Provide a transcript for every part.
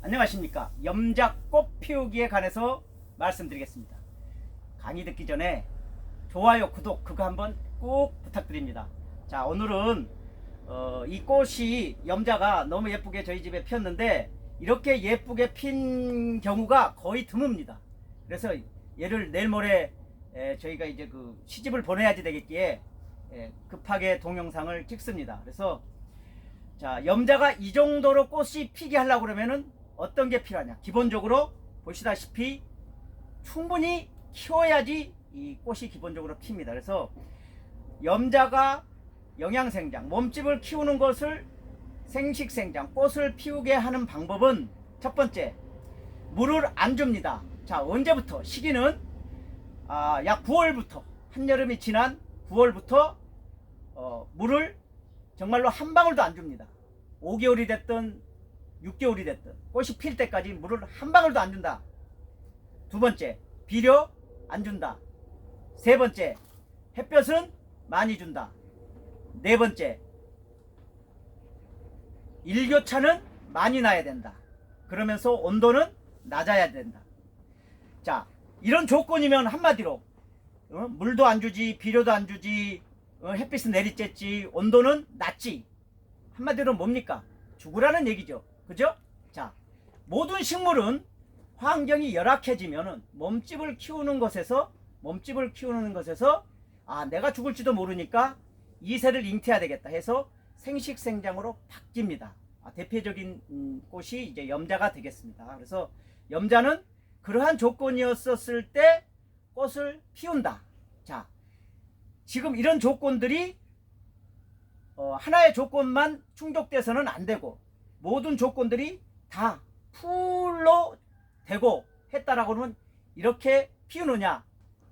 안녕하십니까. 염자꽃 피우기에 관해서 말씀드리겠습니다. 강의 듣기 전에 좋아요, 구독 그거 한번 꼭 부탁드립니다. 자, 오늘은 이 꽃이 염자가 너무 예쁘게 저희 집에 피었는데 이렇게 예쁘게 핀 경우가 거의 드뭅니다. 그래서 얘를 내일 모레 저희가 이제 그 시집을 보내야지 되겠기에 급하게 동영상을 찍습니다. 그래서 자, 염자가 이 정도로 꽃이 피게 하려고 그러면은 어떤 게 필요하냐. 기본적으로 보시다시피 충분히 키워야지 이 꽃이 기본적으로 핍니다. 그래서 염자가 영양생장, 몸집을 키우는 것을 생식생장, 꽃을 피우게 하는 방법은 첫 번째, 물을 안 줍니다. 자, 언제부터? 시기는 약 9월부터, 한여름이 지난 9월부터 물을 정말로 한 방울도 안 줍니다. 5개월이 됐든 6개월이 됐든 꽃이 필 때까지 물을 한 방울도 안 준다. 두 번째, 비료 안 준다. 세 번째, 햇볕은 많이 준다. 네 번째, 일교차는 많이 나야 된다. 그러면서 온도는 낮아야 된다. 자, 이런 조건이면 한마디로 물도 안 주지, 비료도 안 주지, 햇빛은 내리쬐지, 온도는 낮지. 한마디로 뭡니까? 죽으라는 얘기죠. 그죠? 자, 모든 식물은 환경이 열악해지면은 몸집을 키우는 것에서 내가 죽을지도 모르니까 이세를 잉태해야 되겠다 해서 생식생장으로 바뀝니다. 대표적인 꽃이 이제 염자가 되겠습니다. 그래서 염자는 그러한 조건이었을 때 꽃을 피운다. 자, 지금 이런 조건들이 하나의 조건만 충족돼서는 안 되고 모든 조건들이 다 풀로 되고 했다라고 하면 이렇게 피우느냐?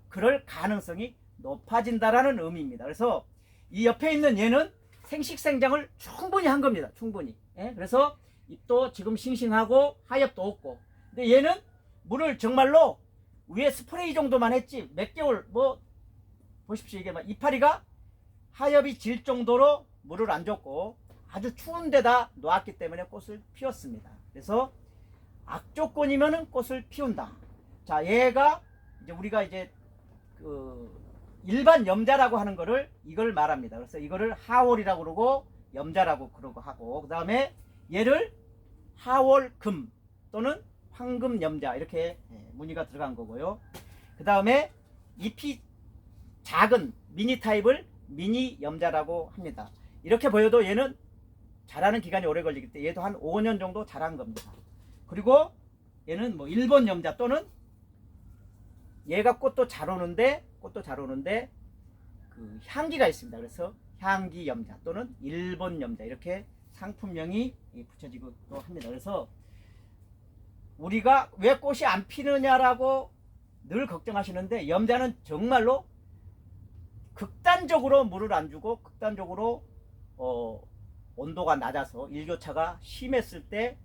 그럴 가능성이 높아진다라는 의미입니다. 그래서 이 옆에 있는 얘는 생식생장을 충분히 한 겁니다. 충분히. 그래서 잎도 지금 싱싱하고 하엽도 없고. 근데 얘는 물을 정말로 위에 스프레이 정도만 했지 몇 개월 보십시오. 이게 막 이파리가 하엽이 질 정도로 물을 안 줬고 아주 추운 데다 놓았기 때문에 꽃을 피웠습니다. 그래서 악조건이면은 꽃을 피운다. 자, 얘가 이제 우리가 이제 일반 염자라고 하는 거를 이걸 말합니다. 그래서 이거를 하월이라고 그러고 염자라고 그러고 하고, 그 다음에 얘를 하월금 또는 황금염자 이렇게 무늬가 들어간 거고요. 그 다음에 잎이 작은 미니 타입을 미니 염자라고 합니다. 이렇게 보여도 얘는 자라는 기간이 오래 걸리기 때문에 얘도 한 5년 정도 자란 겁니다. 그리고 얘는 일본 염자 또는 얘가 꽃도 잘 오는데 그 향기가 있습니다. 그래서 향기 염자 또는 일본 염자 이렇게 상품명이 붙여지고 또 합니다. 그래서 우리가 왜 꽃이 안 피느냐라고 늘 걱정하시는데 염자는 정말로 극단적으로 물을 안 주고 극단적으로 온도가 낮아서 일교차가 심했을 때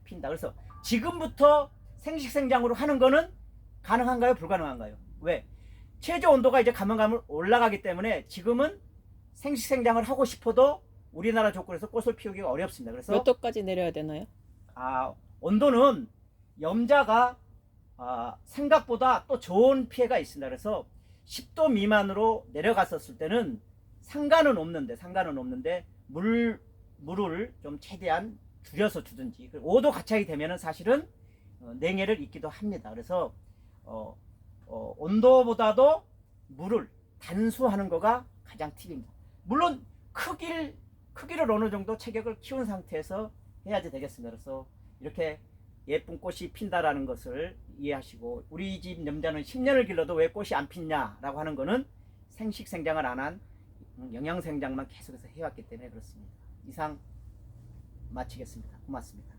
핀다. 그래서 지금부터 생식생장으로 하는 거는 가능한가요? 불가능한가요? 왜? 최저 온도가 이제 가면 올라가기 때문에 지금은 생식생장을 하고 싶어도 우리나라 조건에서 꽃을 피우기가 어렵습니다. 그래서 몇 도까지 내려야 되나요? 온도는 염자가 생각보다 또 좋은 피해가 있습니다. 그래서 10도 미만으로 내려갔었을 때는 상관은 없는데 물을 좀 최대한 줄여서 주든지 5도 가까이 되면은 사실은 냉해를 입기도 합니다. 그래서 온도보다도 물을 단수하는 거가 가장 팁입니다. 물론 크기를 어느 정도 체격을 키운 상태에서 해야지 되겠습니다. 그래서 이렇게 예쁜 꽃이 핀다라는 것을 이해하시고, 우리 집 염자는 10년을 길러도 왜 꽃이 안 핀냐라고 하는 거는 생식생장을 안 한 영양생장만 계속해서 해왔기 때문에 그렇습니다. 이상 마치겠습니다. 고맙습니다.